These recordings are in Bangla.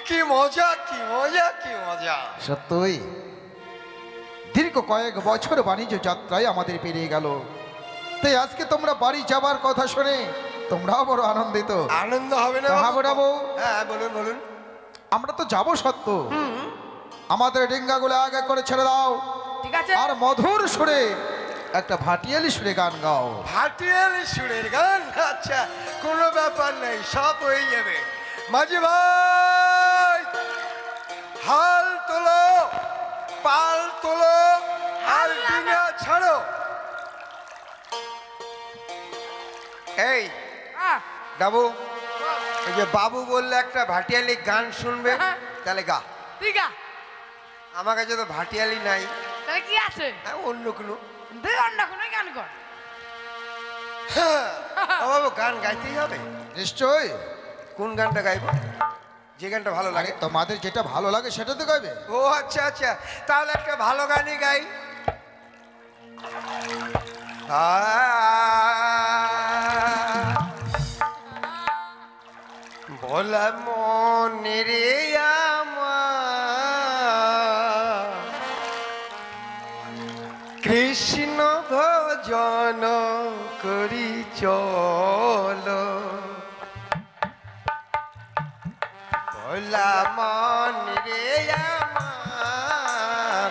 কি মজা কি মজা কি মজা। সত্যই দীর্ঘ কয়েক বছর বাণিজ্য যাত্রায় আমাদের পেরিয়ে গেল, তাই আজকে তোমরা বাড়ি যাবার কথা শুনে তোমরাও বড় আনন্দিত। আনন্দ হবে না হ্যাঁ বাবু? হ্যাঁ বলুন বলুন। আমরা তো যাবো সত্য, আমাদের ডিঙ্গাগুলো আগে করে ছেড়ে দাও, ঠিক আছে। আর মধুর সুরে একটা ভাটিয়ালি সুরে গান গাও। ভাটিয়ালি সুরের গান? আচ্ছা, কোনো ব্যাপার নেই, সব হয়ে যাবে। মাঝি ভাই, হাল তোলো, পাল তোলো, আর ডিঙ্গা ছাড়ো। এই আহ, বাবু, এই যে বাবু বললে একটা ভাটিয়ালি গান শুনবে, হ্যাঁ। তাহলে গা। ঠিক আছে, আমার কাছে তো ভাটিয়ালি নাই, তাহলে কি আছে? হ্যাঁ, অন্য কোনো। দুই ঘন্টা কোনো গান কর। হ্যাঁ, ও বাবু, গান গাইতেই হবে। নিশ্চয়। কোন গানটা গাইবো? যে গানটা ভালো লাগে। তোমাদের যেটা ভালো লাগে সেটা তো গাইবে। ও আচ্ছা আচ্ছা, তাহলে একটা ভালো গানই গাই। বলা মনে রে আমার কৃষ্ণ ভজন করি চলো। বলা মনে রে আমার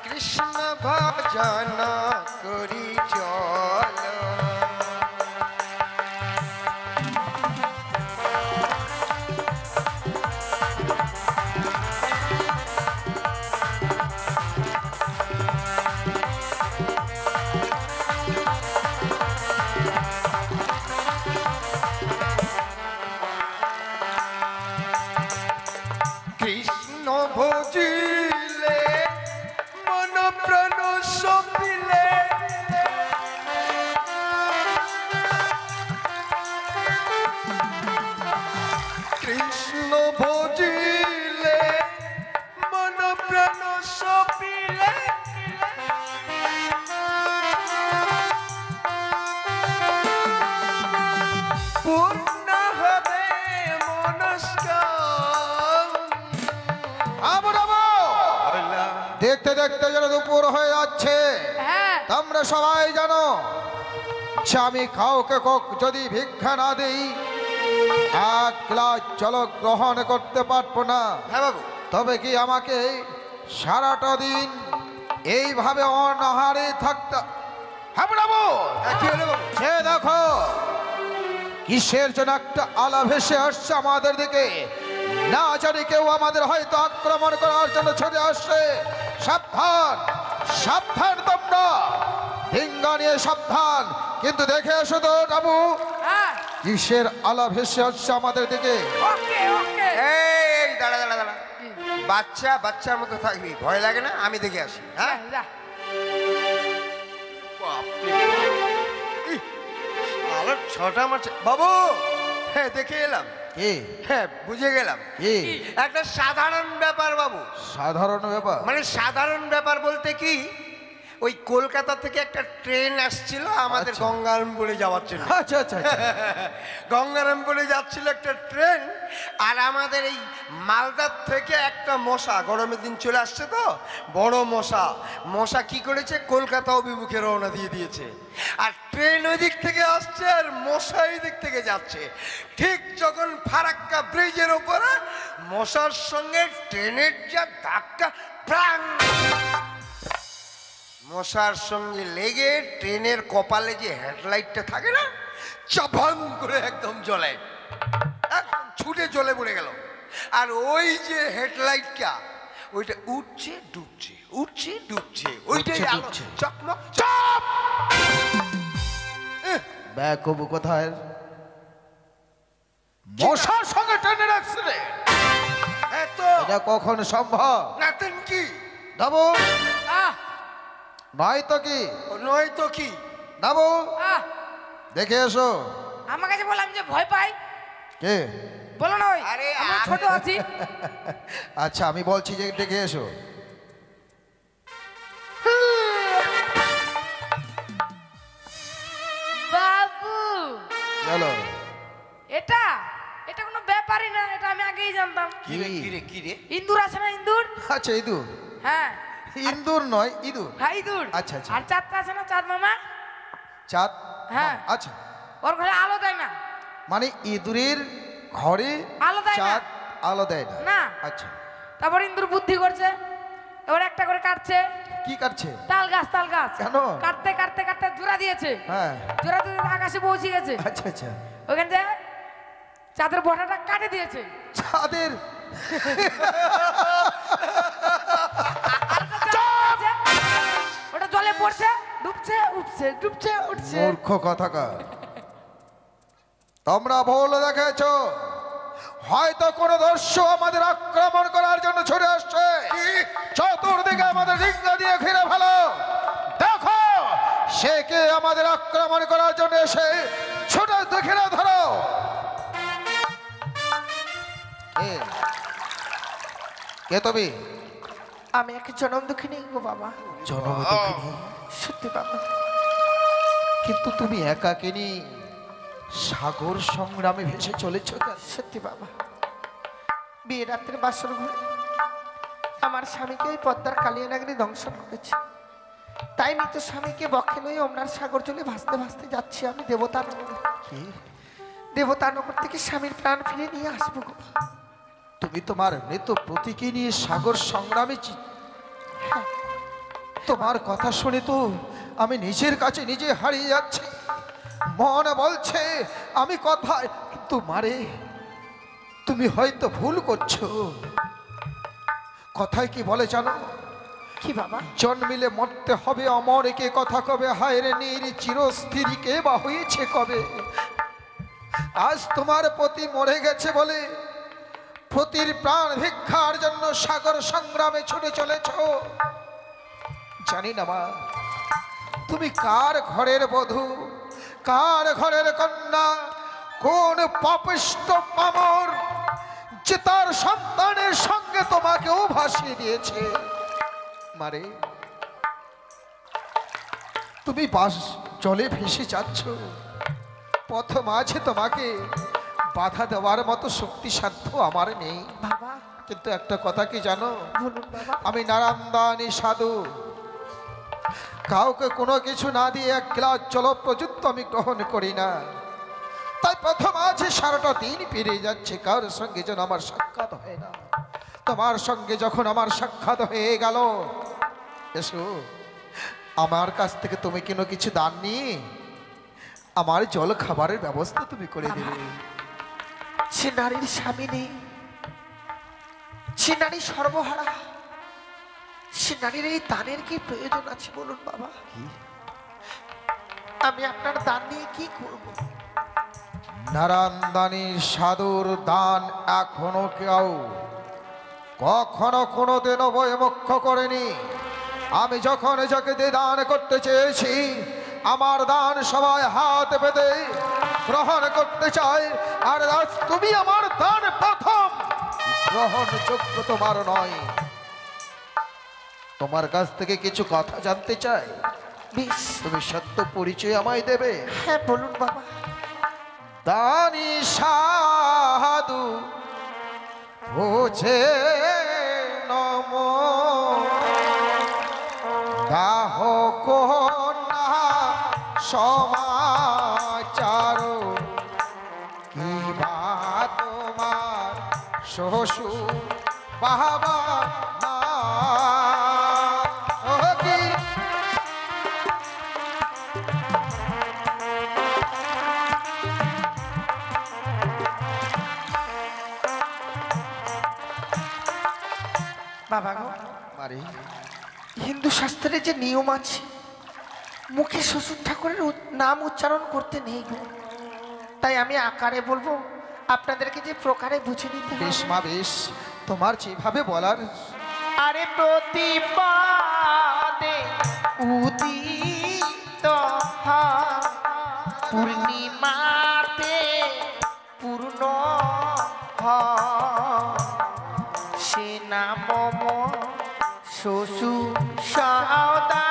কৃষ্ণ ভজন করি চলো। কৃষ্ণ ভজিলে মন প্রাণ সপিলে, কৃষ্ণ ভজিলে মন প্রাণ সপিলে, পূর্ণ হবে মনস্কার। দেখতে দেখতে যেন দুপুর হয়ে যাচ্ছে, হ্যাঁ, তোমরা সবাই জানো যে আমি কাউকে যদি ভিক্ষা না দিই এক গ্লাস জল গ্রহণ করতে পারবো না। হ্যাঁ বাবু। তবে কি আমাকে সারাটা দিন এইভাবে অনাহারে থাকতে? হ্যাঁ বাবু, কি হলো বাবু? সে দেখো কিসের জন্য একটা আলা ভেসে আসছে আমাদের দিকে, না জানি কেউ আমাদের হয়তো আক্রমণ করার জন্য ছুটে আসছে। সাবধান সাবধান, তোমরা ডিঙ্গা নিয়ে সাবধান, কিন্তু দেখে এসো তো বাবু, হ্যাঁ, কিসের আলা ভেসে আসছে আমাদের দিকে। ওকে ওকে। এই দাঁড়া দাঁড়া দাঁড়া, বাচ্চা বাচ্চার মতো থাকবি, ভয় লাগে না? আমি দেখে আসি। হ্যাঁ, যা, ছটা মাছ বাবু। হ্যাঁ, দেখে এলাম। কি? হ্যাঁ, বুঝে গেলাম। কি একটা সাধারণ ব্যাপার বাবু। সাধারণ ব্যাপার? মানে সাধারণ ব্যাপার বলতে কি, ওই কলকাতা থেকে একটা ট্রেন আসছিল আমাদের আচ্ছা। গঙ্গারামপুরে যাওয়ার জন্য। আচ্ছা আচ্ছা আচ্ছা। গঙ্গারামপুরে যাচ্ছিল একটা ট্রেন, আর আমাদের এই মালদার থেকে একটা মশা, গরমের দিন চলে আসছে তো, বড় মশা। মশা কি করেছে, কলকাতা অভিমুখে রওনা দিয়ে দিয়েছে, আর ট্রেন ওই দিক থেকে আসছে আর মশা এই দিক থেকে যাচ্ছে। ঠিক যখন ফারাক্কা ব্রিজের ওপরে মশার সঙ্গে ট্রেনের যা ধাক্কা, প্রাং, মশার সঙ্গে লেগে ট্রেনের কপালে যে হেডলাইটটা থাকে না, চাপাং করে একদম জ্বলে, একদম ছুটে জ্বলে পড়ে গেল। আর ওই যে হেডলাইটটা, ওইটা উঠছে ডুবছে, উঠছে ডুবছে, ওইটাই উঠছে, আলো, ডুবছে। চকমক চাপ। ব্যাকবু কোথায়? মশার সঙ্গে ট্রেনের অ্যাক্সিডেন্ট? এত এটা কখন সম্ভব? নাতেন কি বাবু, আহ, নয় তো কি? নয় তো কি বাবু, আহ, দেখে এসো। আমার কাছে বললাম যে ভয় পাই, কে? বলো না, ওই আরে, আমি ছোট আছি। আচ্ছা আমি বলছি যে দেখে এসো। বাবু, চলো। এটা এটা কোনো ব্যাপার পারি না, এটা আমি আগেই জানতাম। কিরে কিরে কিরে ইন্দুর আছে না, ইন্দুর? আচ্ছা ইঁদুর, হ্যাঁ ইন্দুর নয় ইঁদুর। হ্যাঁ ইঁদুর। আচ্ছা, আচ্ছা। আর চাঁদটা আছে না, চাঁদ মামা? চাঁদ, হ্যাঁ। আচ্ছা, ওর ঘরে আলো দেয় না। মানে ইঁদুরের ঘরে আলো দেয় না। চাঁদ আলো দেয় না। না। আচ্ছা, তারপর ইন্দুর বুদ্ধি করছে, এবার একটা করে কাটছে কি কাটছে? তাল গাছ, তাল গাছ। কেন? কাটতে কাটতে কাটতে জোড়া দিয়েছে। হ্যাঁ, জোড়া দিতে আকাশে পৌঁছে গেছে। আচ্ছা আচ্ছা। ওখান থেকে চাঁদের বটাটা কাটে দিয়েছে। চাঁদের ওটা জলে পড়ছে, ডুবছে উঠছে, ডুবছে উঠছে। মূর্খ কথাকার, তোমরা ভুল দেখেছো। হয়তো কোনো দস্যু আমাদের আক্রমণ করার জন্য ছুটে আসছে। চতুর্দিকে আমাদের ডিঙ্গা দিয়ে ঘিরে ফেলো, দেখো সে কে আমাদের আক্রমণ করার জন্য এসে ছুটে ঘিরে ধরো। কে তুমি? আমি এক জনম দুঃখিনী গো বাবা। জনম দুঃখিনী? সত্যি বাবা। কিন্তু তুমি একাকিনী সাগর সংগ্রামে ভেসে চলেছ কেন? সত্যি বাবা, বিয়ে রাত্রে বাসর ঘরে আমার স্বামীকে ওই পদ্মার কালিয়ানাগিনী দংশন করেছে। তাই মৃত স্বামীকে বক্ষে লয়ে ওমনার সাগর জলে ভাসতে ভাসতে যাচ্ছি আমি দেবতানগরে। কি? দেবতানগর থেকে স্বামীর প্রাণ ফিরে নিয়ে আসবো গো। তুমি তোমার মৃত প্রতীকে নিয়ে সাগর সংগ্রামে তোমার কথা শুনে তো আমি নিজের কাছে নিজে হারিয়ে যাচ্ছি। মন বলছে আমি কথায়, কিন্তু মারে তুমি হয়তো ভুল করছো। কথায় কি বলে জানো? কি বাবা? জন্মিলে মরতে হবে অমর, একে কথা কবে হায় রে নীর চিরস্থিরীকে বা হয়েছে কবে। আজ তোমার পতি মরে গেছে বলে পতির প্রাণ ভিক্ষার জন্য সাগর সংগ্রামে ছুটে চলেছ। জানি না মা, তুমি কার ঘরের বধূ, কার ঘরের কন্যা, কোন পাপিষ্ট পামর যে তার সন্তানের সঙ্গে তোমাকেও ভাসিয়ে দিয়েছে। মারে তুমি বাস জলে ভেসে যাচ্ছ, পথ মাঝে তোমাকে বাধা দেওয়ার মতো শক্তি সাধ্য আমার নেই। বাবা কিন্তু একটা কথা কি জানো? বলুন বাবা। আমি নারায়ণদানি সাধু, কাউকে কোনো কিছু না দিয়ে এক গ্লাস জল প্রযুক্ত আমি গ্রহণ করি না। তাই প্রথম আছে সারাটা দিন পেরিয়ে যাচ্ছে, কারোর সঙ্গে যেন আমার সাক্ষাৎ হয় না। তোমার সঙ্গে যখন আমার সাক্ষাৎ হয়ে গেল, এসো আমার কাছ থেকে তুমি কোনো কিছু দান নিয়ে আমার জল খাবারের ব্যবস্থা তুমি করে দেবে। সে নারীর স্বামী নেই, সে নারী সর্বহারা, সে নারীর এই দানের কি প্রয়োজন আছে বলুন বাবা? আমি আপনার দান নিয়ে কি করব? নারায়ণদানির সাধুর দান এখনো কেউ কখনো কোনোদিনও বৈমুখ্য করেনি। আমি যখন যাকে দান করতে চেয়েছি, আমার দান সবাই হাত পেতে গ্রহণ করতে চায়। আর আজ তুমি আমার দান প্রথম গ্রহণযোগ্য তোমার নয়। তোমার কাছ থেকে কিছু কথা জানতে চাই, বেশ, তুমি সত্য পরিচয় আমায় দেবে? হ্যাঁ বলুন বাবা। দানি সাধু বোঝে নম দাহ কন্যা সমাচার, কি বা তোমার শ্বশুর বাবা মা কি বাবা গো, মারে হিন্দু শাস্ত্রে যে নিয়ম আছে, মুখে শ্বশুর ঠাকুরের নাম উচ্চারণ করতে নেই গো। তাই আমি আকারে বলবো, আপনাদেরকে যে প্রকারে বুঝে নিতে বেশ হবে। মা বেশ, তোমার যেভাবে বলার। আরে প্রতিপাদে উদিত হয়, পূর্ণিমাতে পূর্ণ হয়, সে নাম শ্বশুর সদা।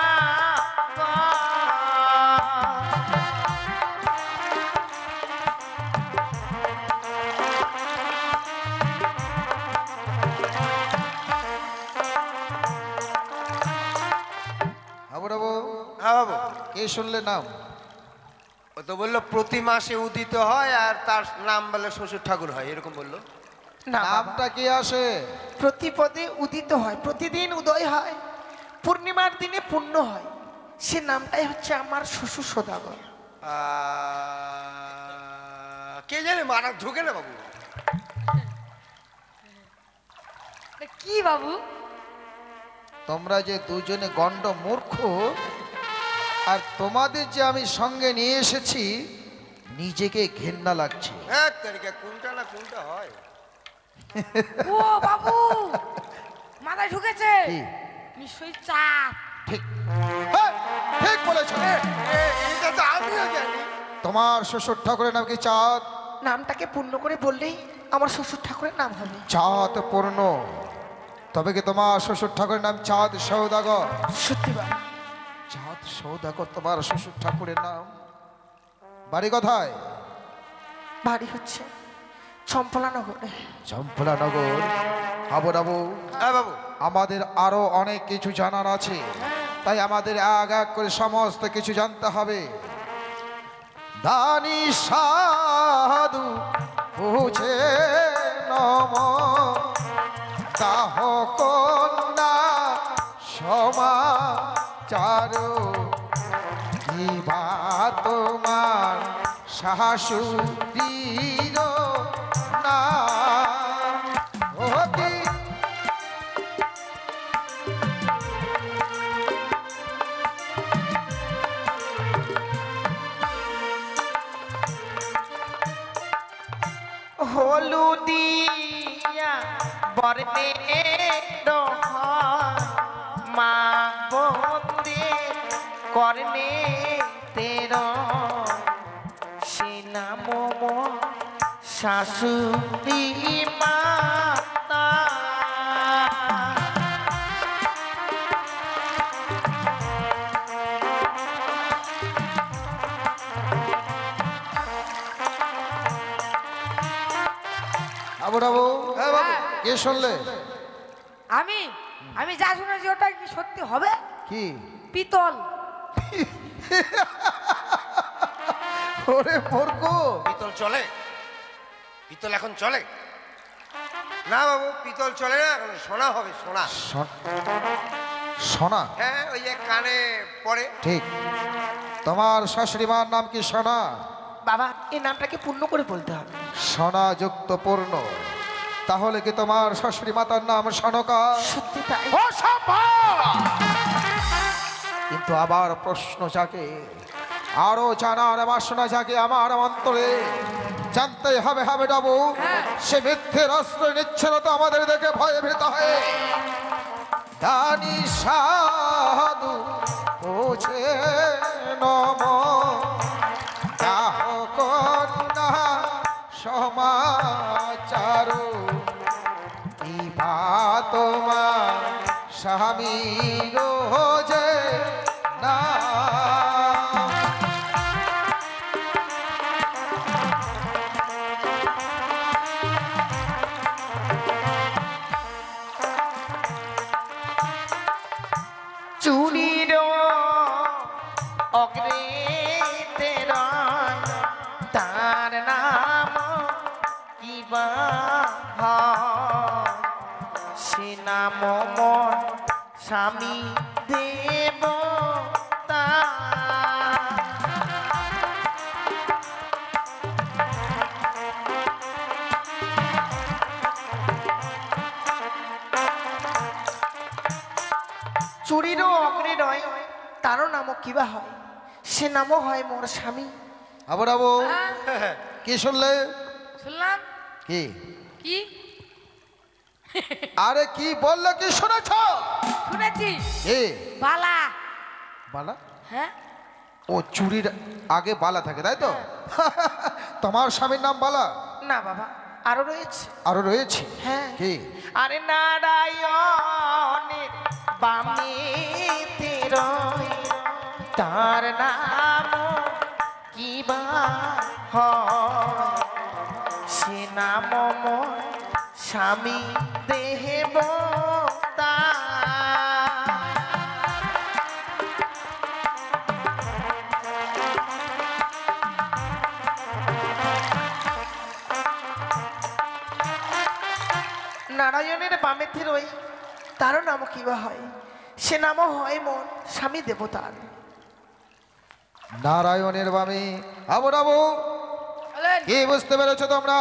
কে শুনলে নাম? ও তো বললো প্রতি মাসে উদিত হয় আর তার নাম বলে শ্বশুর ঠাকুর হয়, এরকম বললো। না বাবা, নামটা কি আসে? প্রতিপদে উদিত হয়, প্রতিদিন উদয় হয়, পূর্ণিমার দিনে পূর্ণ হয়, সে নামটাই হচ্ছে আমার শ্বশুর সদাগর। কে জানে, মারা ঢুকে না বাবু। কি বাবু? তোমরা যে দুজনে গণ্ড মূর্খ, আর তোমাদের যে আমি সঙ্গে নিয়ে এসেছি, নিজেকে ঘেন্না লাগছে। হ্যাঁ তারিখে কোনটা না কোনটা হয়। ও বাবু, মাথায় ঢুকেছে কি? নিশ্চয়ই চাপ। ঠিক, হ্যাঁ, ঠিক বলেছ। এটা তো আমিও জানি। তোমার শ্বশুর ঠাকুরের নাম কি চাঁদ? নামটাকে পূর্ণ করে বললেই আমার শ্বশুর ঠাকুরের নাম হবে। চাঁদ পূর্ণ, তবে কি তোমার শ্বশুর ঠাকুরের নাম চাঁদ সৌদাগর? সত্যি বাবা। চাঁদ সৌদাগর তোমার শ্বশুর ঠাকুরের নাম। বাড়ি কোথায়? বাড়ি হচ্ছে চম্পলানগরে। চম্পলানগর। আবু হ্যাঁ বাবু। আমাদের আরো অনেক কিছু জানার আছে, তাই আমাদের এক এক করে সমস্ত কিছু জানতে হবে। দানি সাধু বুঝে নম, দাহ কন্যা সমাচার, কিবা তোমার শাশুড়ির নাম। ও কি হলুদিয়া বর্ণে মা বন্দে কর্ণে তের, সে নাম শাশুড়ি মাতা। আবু হ্যাঁ বাবু। কে শুনলে? আমি আমি যা শুনেছি ওটা কি সত্যি হবে? কি? পিতল। ওরে মূর্খ, পিতল চলে? পিতল এখন চলে না বাবু, পিতল চলে না, এখন সোনা হবে, সোনা। সোনা? হ্যাঁ ওই যে কানে পড়ে। ঠিক। তোমার শাশুড়ি মার নাম কি সোনা? বাবা, এই নামটাকে পূর্ণ করে বলতে হবে। সোনা যুক্ত পূর্ণ, তাহলে কি তোমার শাশুড়ি মাতার নাম সনকা? সত্যি তাই। কিন্তু আবার প্রশ্ন জাগে, আরো জানার বাসনা জাগে আমার অন্তরে। জানতে হবে হবে বাবু, সে মিথ্যের আশ্রয় নিচ্ছে না তো আমাদের দেখে ভয়ে ভীত হয়ে। দানি সাধু বোঝে নম, দাহ কন্যা সমাচার, ইবা তোমার স্বামী রোজে না। চুরির অগ্রে তেরা, তার নাম কিবা হয়, সে নাম মোর স্বামী দেবতা। চুরিরও অগ্রে নয়, তারও নামও কিবা হয়, সে নামও হয় মোর স্বামী। আবু হ্যাঁ, কি শুনলে? শুনলাম। কি? কি আরে কি বললে, কি শুনেছ? শুনেছি? এ বালা। বালা? হ্যাঁ। ও চুরির আগে বালা থাকে, তাই তো? তোমার স্বামীর নাম বালা? না বাবা, আরো রয়েছে। আরো রয়েছে? হ্যাঁ। কি? আরে নারায়ণের বামে তেরয়, তার নাম কিবা হয়, সে নাম মোর স্বামী দেবতা। নারায়ণের বামেতে রই, তারও নামও কিবা হয়, সে নামও হয় মোর স্বামী দেবতার। নারায়ণের বামে আবু রাবু, বলেন কি বুঝতে পেরেছো তোমরা?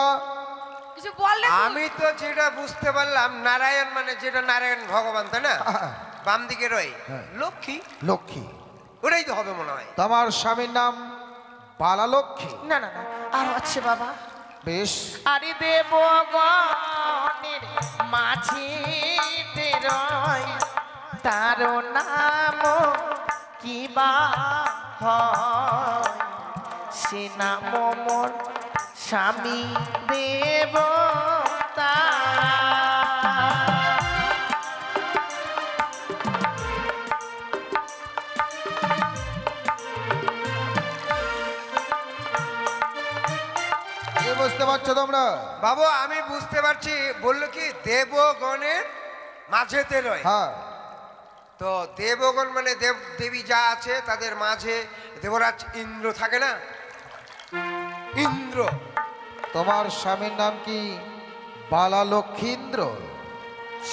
কিছু বললে আমি তো যেটা বুঝতে পারলাম, নারায়ণ মানে যেটা নারায়ণ ভগবান, তাই না? বাম দিকে রয় হ্যাঁ। লক্ষ্মী, লক্ষ্মী। ওটাই তো হবে মনে হয়। তোমার স্বামীর নাম বালালক্ষ্মী। না না না, আর আছে বাবা। বেশ, আরে দেবগণের মাঝে রয়, তার নাম কিবা হয়, সে নাম মোর স্বামী দেবতা। কি বুঝতে পারছো তোমরা? বাবু আমি বুঝতে পারছি, বললো কি দেবগণের মাঝেতে রয়। হ্যাঁ, তো দেবগণ মানে দেব দেবী যা আছে তাদের মাঝে দেবরাজ ইন্দ্র থাকে না, ইন্দ্র। তোমার স্বামীর নাম কি বালালক্ষীন্দ্র?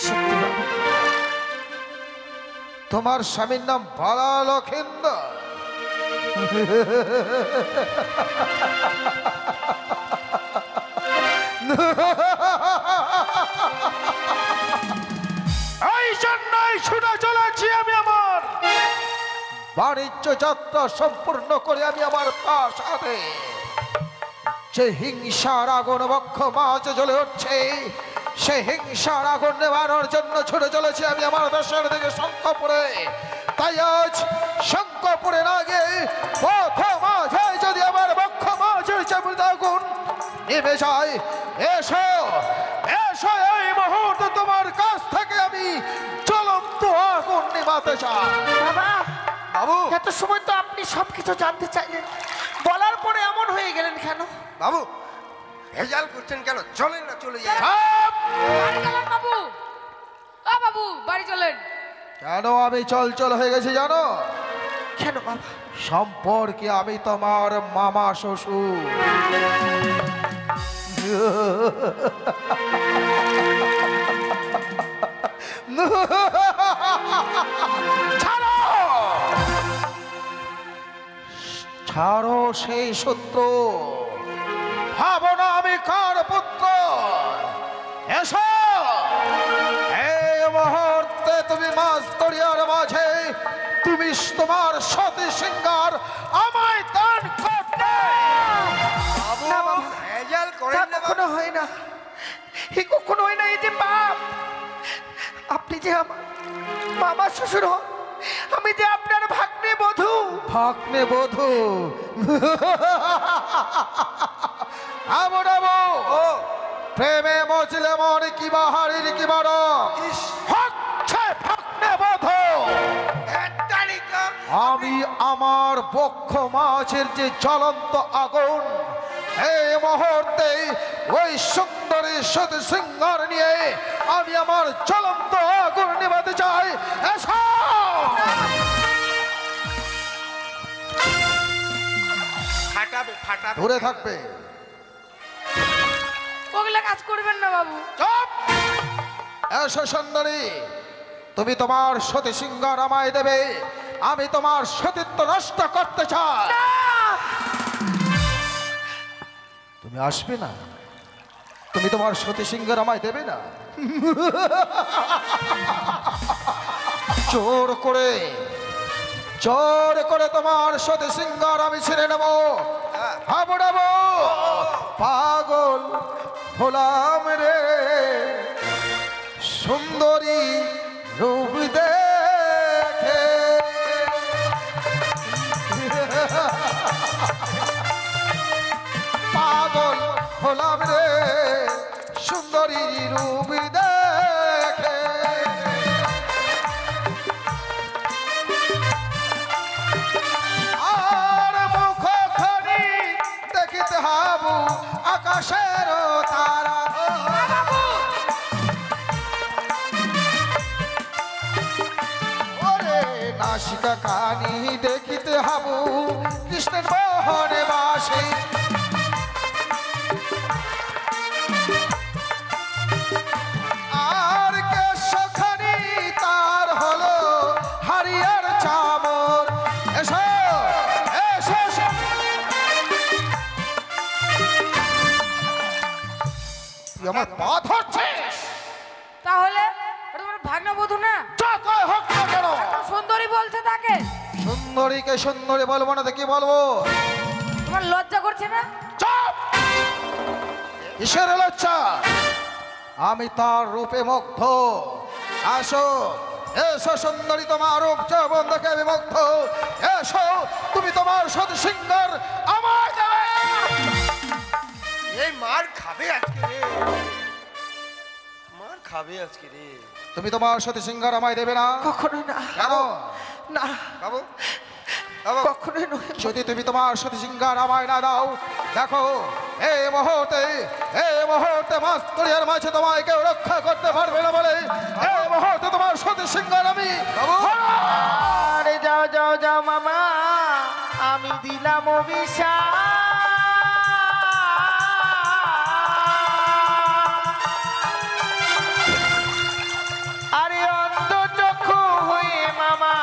সত্যি বাবা। তোমার স্বামীর নাম বালালক্ষীন্দ্র? এই জন্যই ছুটে চলেছি আমি আমার বাণিজ্য যাত্রা সম্পূর্ণ করে আমি আমার প্রাসাদে। যে হিংসার আগুন বক্ষ মাঝে জ্বলে উঠছে, সে হিংসার আগুন নেবানোর জন্য ছুটে চলেছি আমি আমার দেশের দিকে শঙ্করপুরে। তাই আজ শঙ্করপুরের আগে পথ মাঝে যদি আমার বক্ষ মাঝের যেমন আগুন নেমে যায়, এসো এসো, এই মুহূর্তে তোমার কাছ থেকে আমি জ্বলন্ত আগুন নিভাতে চাই। বাবা, বাবু এত সময় তো আপনি সবকিছু জানতে চাইলেন, বলার পরে এমন হয়ে গেলেন কেন? বাবু ভেজাল করছেন কেন? চলেন না, চলে যাই। চাপ! বাড়ি চলেন বাবু। বাবু বাড়ি চলেন। কেন আমি চল হয়ে গেছি জানো? কেন বাবা? সম্পর্কে আমি তোমার মামা শ্বশুর। ছাড়ো! ছাড়ো সেই সূত্র, ভাবো না আমি কার পুত্র। এসো, এই মুহূর্তে তুমি মাছ দরিয়ার মাঝে তুমি তোমার সতী সিংহার আমায় দান করতে। বাবু না বাবা, ভেজাল তা করেন না বাবু। কখনো হয় না, এ কখনো হয় না, এই যে বাপ, আপনি যে আমার মামা শ্বশুর হন, আমি যে আপনার ভাগ্নে বধূ। ভাগ্নে বধূ? আমো ও প্রেমে মজলে মন কি বাহারির কি বড় ইস, হচ্ছে ভাগ্নে বধূ। হ্যাঁ, আমি আমার বক্ষ মাছের যে জ্বলন্ত আগুন, এই মুহূর্তে ওই সুন্দরী সতী সিংহার নিয়ে আমি আমার জ্বলন্ত আগুন নিভাতে চাই। এসো! ফাটাবে ফাটাবে। দূরে থাকবে। ওগুলো কাজ করবেন না বাবু। চুপ! এসো সুন্দরী, তুমি তোমার সতী সিংহার আমায় দেবে, আমি তোমার সতীত্ব নষ্ট করতে চাই। তুমি আসবে না? তুমি তোমার সতী সিংহার আমায় দেবে না? জোর করে তোমার সতী সিংহার আমি ছেড়ে নেব। হাবড়াবো পাগল হলাম রে, সুন্দরী রূপ দেখে। পাগল হলাম রে, সুন্দরী রূপ দেখে। আর মুখখানি দেখিতে হাবু আকাশের তারা। ওরে নাসিকা কানি দেখিতে হাবু কৃষ্ণের মোহনে বাসে। তুই আমার পা ধরছিস? তাহলে ওটা তোমার ভাগ্নবধূ না? যতই হোক না কেন, এত সুন্দরী বলছে তাকে। সুন্দরীকে সুন্দরী বলবো না তো কি বলবো? তোমার লজ্জা করছে না? চুপ! কিসের লজ্জা? আমি তার রূপে মুগ্ধ। আসো, এসো সুন্দরী, তোমার রূপ যৌবন দেখে আমি মুগ্ধ। এসো, তুমি তোমার সদ সিংহার আমার দেবে। এই মার খাবে আজকে রে, মার খাবে আজকে রে। তুমি তোমার সতী সিংহার আমায় দেবে না? কখনোই না, কেন? না, বাবু, বাবু, কখনোই নয়। যদি তুমি তোমার সতী সিংহার আমায় না দাও, দেখো এই মুহূর্তে মাস্তুরিয়ার মাঝে তোমায় কেউ রক্ষা করতে পারবে না বলে এই মুহূর্তে তোমার সতী সিংহার আমি আরে যাও যাও যাও মামা, আমি দিলাম অভিশাপ। আরে অন্ধ চক্ষু হয়ে মামা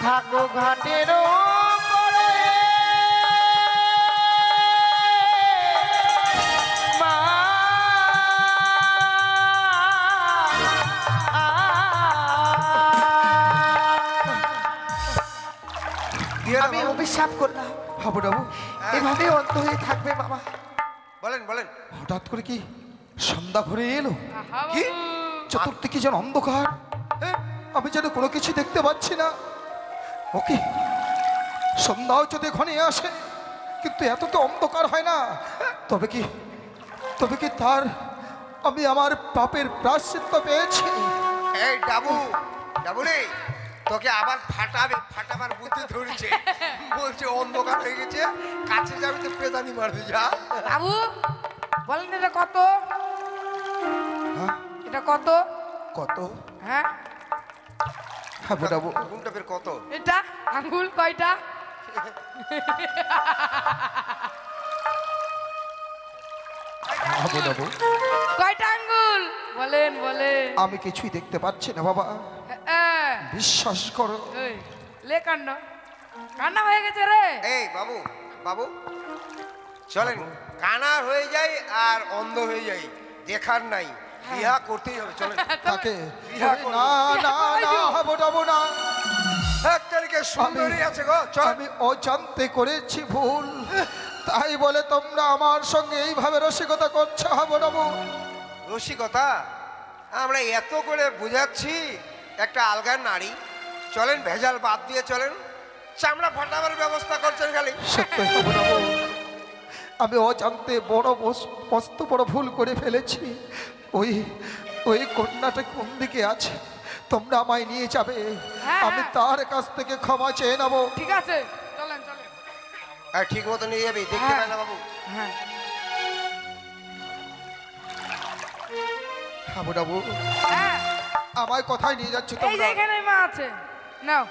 থাকো ঘাটের ওপরে। মা, আমি অভিশাপ করলাম, হাবুডাবু এভাবে অন্ধ হয়ে থাকবে মামা। বলেন বলেন। হঠাৎ করে কি সন্ধ্যা ঘুরে এলো? আহা কি? বাবু। চতুর্দিকে যেন অন্ধকার, আমি যেন কোনো কিছু দেখতে পাচ্ছি না। ওকে, সন্ধ্যাও যদি ঘনিয়ে আসে কিন্তু এত তো অন্ধকার হয় না। তবে কি তার আমি আমার পাপের প্রায়শ্চিত্ত পেয়েছি? এই ডাবু, ডাবু রে, তোকে আবার ফাটাবার বুদ্ধি ধরেছে। বলছে অন্ধকার হয়ে গেছে, কাছে যাবি তো পেদানি মারবি। যা বাবু বলেন এটা কত? হ্যাঁ? এটা কত? কত? হ্যাঁ, হাবুডাবু কোনটা বের কত? এটা আঙ্গুল কয়টা? হাবুডাবু কয়টা আঙ্গুল বলেন বলেন। আমি কিছুই দেখতে পাচ্ছি না বাবা, বিশ্বাস করো। এই, লে কান্না কান্না হয়ে গেছে রে। এই বাবু, বাবু চলেন, কানা হয়ে যাই আর অন্ধ হয়ে যাই, দেখার নাই, বিয়া করতেই হবে। চলেন। তাকে বিয়া করবো। না না না হাবুডাবু না, 1 তারিখে সুন্দরী আছে গো, চল। আমি অজান্তে করেছি ভুল, তাই বলে তোমরা আমার সঙ্গে এইভাবে রসিকতা করছো হাবুডাবু? রসিকতা? আমরা এত করে বুঝাচ্ছি, একটা আলগার নারী, চলেন ভেজাল বাদ দিয়ে চলেন, চামড়া ফাটাবার ব্যবস্থা করছেন খালি। সত্যি হাবুডাবু, আমি অজান্তে মস্ত বড় ভুল করে ফেলেছি। ওই কন্যাটা কোন দিকে আছে, তোমরা আমায় নিয়ে যাবে, হ্যাঁ, আমি তার কাছ থেকে ক্ষমা চেয়ে নেবো। ঠিক আছে চলেন চলেন। আর ঠিক মতো নিয়ে যাবি, দেখতে পাই না বাবু। হ্যাঁ হাবুডাবু হ্যাঁ, আমায় কোথায় নিয়ে যাচ্ছ এই যে তোমরা? এখানে মা আছে, নাও।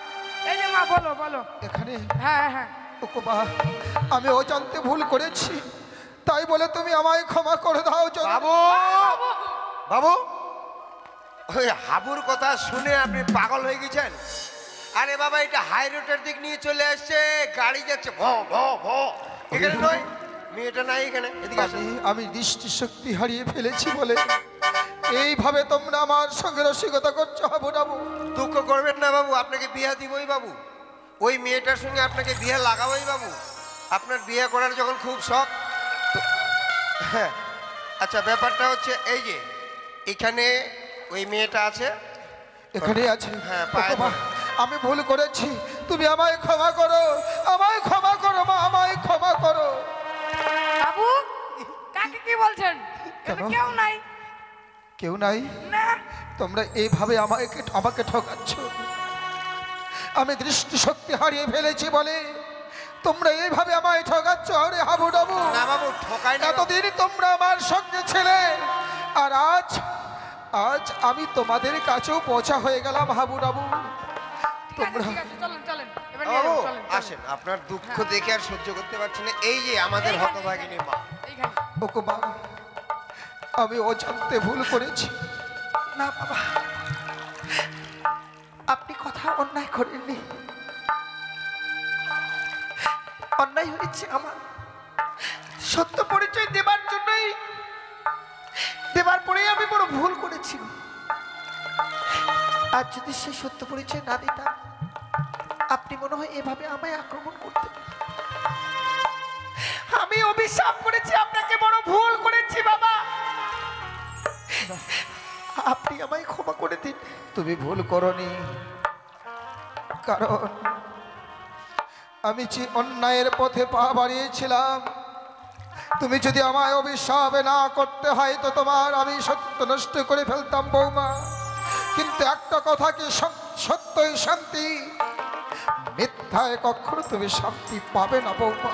এই যে মা, বলো বলো। এখানে? হ্যাঁ হ্যাঁ, ওগো মা, আমি অজান্তে ভুল করেছি, তাই বলে তুমি আমায় ক্ষমা করে দাও। বাবু, বাবু, ওই হাবুর কথা শুনে আপনি পাগল হয়ে গেছেন? আরে বাবা, এটা হাই রোডের দিক নিয়ে চলে আসছে, গাড়ি যাচ্ছে ভ ভ ভ। এখানে নয়, মেয়েটা নাই এখানে, এদিকে আসুন। আমি দৃষ্টিশক্তি হারিয়ে ফেলেছি বলে এইভাবে তোমরা আমার সঙ্গে রসিকতা করছো হাবুডাবু? দুঃখ করবেন না বাবু, আপনাকে বিয়ে দিবই বাবু, ওই মেয়েটার সঙ্গে আপনাকে বিয়ে লাগাবোই বাবু। আপনার বিয়ে করার যখন খুব শখ তো- হ্যাঁ, আচ্ছা ব্যাপারটা হচ্ছে এই যে এখানে ওই মেয়েটা আছে। এখানে আছে? হ্যাঁ, পায়ে ওগো মা, আমি ভুল করেছি, তুমি আমায় ক্ষমা করো, আমায় ক্ষমা করো মা, আমায় ক্ষমা করো। বাবু কাকে কি বলছেন? এখানে কেন? কেউ নাই। কেউ নাই? না, তোমরা এইভাবে আমাকে ঠকাচ্ছ। আমি দৃষ্টিশক্তি হারিয়ে ফেলেছি বলে তোমরা এইভাবে আমায় ঠকাচ্ছ। আরে হাবুডাবু, না বাবু, ঠকাই না বাবু। এতদিন তোমরা আমার সঙ্গে ছিলে, আর আজ আমি তোমাদের কাছেও পচা হয়ে গেলাম হাবুডাবু। ঠিক আছে তোমরা ঠিক আছে, চলেন চলেন এবার নিয়ে বাবু যাবো, চলেন চলেন। আসেন, আপনার দুঃখ দেখে আর সহ্য করতে পারছি না। এই যে আমাদের এইখানে, হতভাগিনী মা। এইখানে। ওগো মা, আমি অজান্তে ভুল করেছি। না বাবা, আপনি কথা অন্যায় করেননি, অন্যায় হয়েছে আমার। সত্য পরিচয় দেবার জন্যই দেবার পরেই আমি বড় ভুল করেছি। আর যদি সেই সত্য পরিচয় না দিতাম, আপনি মনে হয় এভাবে আমায় আক্রমণ করতেন। আমি অভিশাপ করেছি আপনাকে, বড় ভুল করেছি বাবা। আপনি আমায় ক্ষমা করে দিন। তুমি ভুল করনি, কারণ আমি যে অন্যায়ের পথে পা বাড়িয়েছিলাম, তুমি যদি আমায় অভিশাপ না করতে হয় তো তোমার আমি সত্য নষ্ট করে ফেলতাম বৌমা। কিন্তু একটা কথা কি সত্যই শান্তি, মিথ্যায় কখনো তুমি শান্তি পাবে না বৌমা।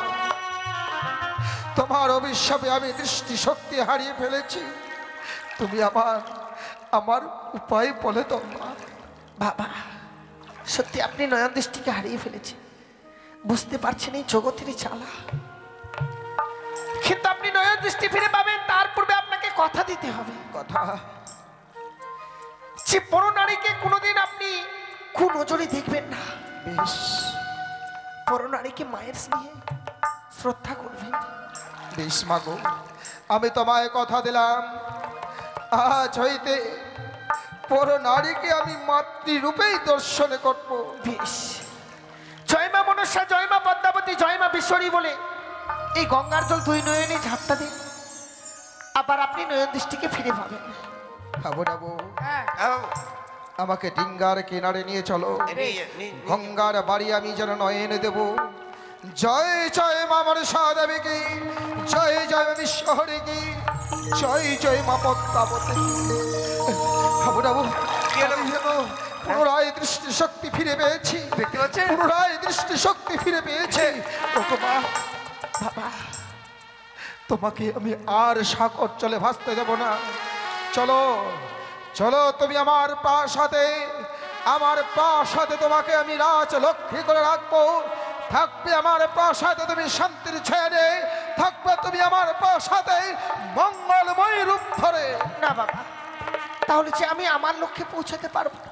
তোমার অভিশাপে আমি দৃষ্টিশক্তি হারিয়ে ফেলেছি। তুমি আমার উপায় বলে দাও মা। বাবা, সত্যি আপনি নয়ন দৃষ্টিকে হারিয়ে ফেলেছেন, বুঝতে পারছেন এই জগতের চালা। কিন্তু আপনি নয়ন দৃষ্টি ফিরে পাবেন, তার পূর্বে আপনাকে কথা দিতে হবে। কথা? যে বড় নারীকে কোনোদিন আপনি কুনজরে দেখবেন না। বেশ, বড় নারীকে মায়ের স্নেহে শ্রদ্ধা করবেন। বেশ মাগো, আমি তোমায় কথা দিলাম, আজ হইতে পর নারীকে আমি মাতৃরূপেই দর্শন করব। বেশ, জয় মা মনসা, জয় মা পদ্মাবতী, জয় মা বিশ্বরী বলে এই গঙ্গার জল দুই নয়নে ঝাপটা দিন, আবার আপনি নয়ন দৃষ্টিকে ফিরে পাবেন। খাবো যাবো, হ্যাঁ আমাকে ডিঙ্গার কিনারে নিয়ে চলো, গঙ্গার বাড়ি আমি যেন নয়নে দেব। জয় জয় মা মনসা দেবী কি, জয় জয় বিশ্বহরি কি, জয় জয় মা পদ্মাবতী। খাবো যাবো, পুনরায় দৃষ্টি শক্তি ফিরে পেয়েছি, দেখতে পাচ্ছেন? পুনরায় দৃষ্টি শক্তি ফিরে পেয়েছি। ওগো মা, বাবা, তোমাকে আমি আর সাগর চলে ভাসতে দেব না। চলো চলো, তুমি আমার প্রাসাদে তোমাকে আমি রাজ লক্ষ্মী করে রাখবো। থাকবে আমার প্রাসাদে তুমি শান্তির ছেড়ে, থাকবে তুমি আমার প্রাসাদে মঙ্গলময় রূপ ধরে। না বাবা, তাহলে যে আমি আমার লক্ষ্যে পৌঁছাতে পারবো না।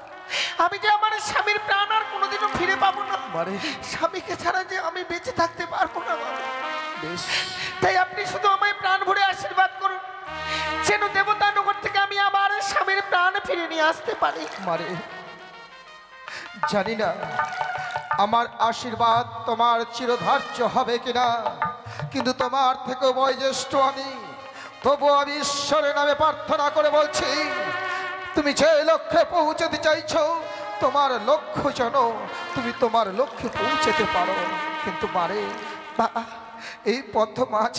আমি যে আমার স্বামীর প্রাণ আর কোনোদিনও ফিরে পাবো না। মানে? স্বামীকে ছাড়া যে আমি বেঁচে থাকতে পারবো না বাবা। বেশ, তাই আপনি শুধু আমায় প্রাণ ভরে আশীর্বাদ করুন, যেন দেবতা নগর থেকে আমি আমার স্বামীর প্রাণ ফিরে নিয়ে আসতে পারি। মানে জানি না আমার আশীর্বাদ তোমার চিরধার্য হবে কিনা, কিন্তু তোমার থেকে বয়োজ্যেষ্ঠ আমি, তবু আমি ঈশ্বরের নামে প্রার্থনা করে বলছি, তুমি যে লক্ষ্যে পৌঁছতে চাইছো, তোমার লক্ষ্য যেন তুমি তোমার লক্ষ্যে পৌঁছতে পারো। কিন্তু মারে বাবা, এই পথ মাছ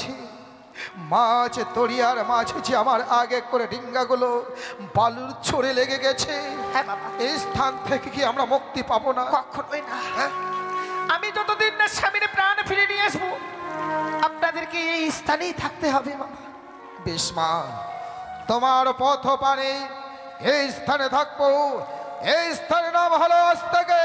তরিয়ার মাঝে যে আমার আগে করে ডিঙ্গাগুলো বালুর ছড়ে লেগে গেছে, হ্যাঁ বাবা, এই স্থান থেকে কি আমরা মুক্তি পাবো না? কখনোই না। আমি যতদিন না স্বামীর প্রাণ ফিরে নিয়ে আসবো, আপনাদেরকে এই স্থানেই থাকতে হবে বাবা। বেশ মা, তোমার পথ পানে এই স্থানে থাকবো। এই স্থানের নাম হলো আজ থেকে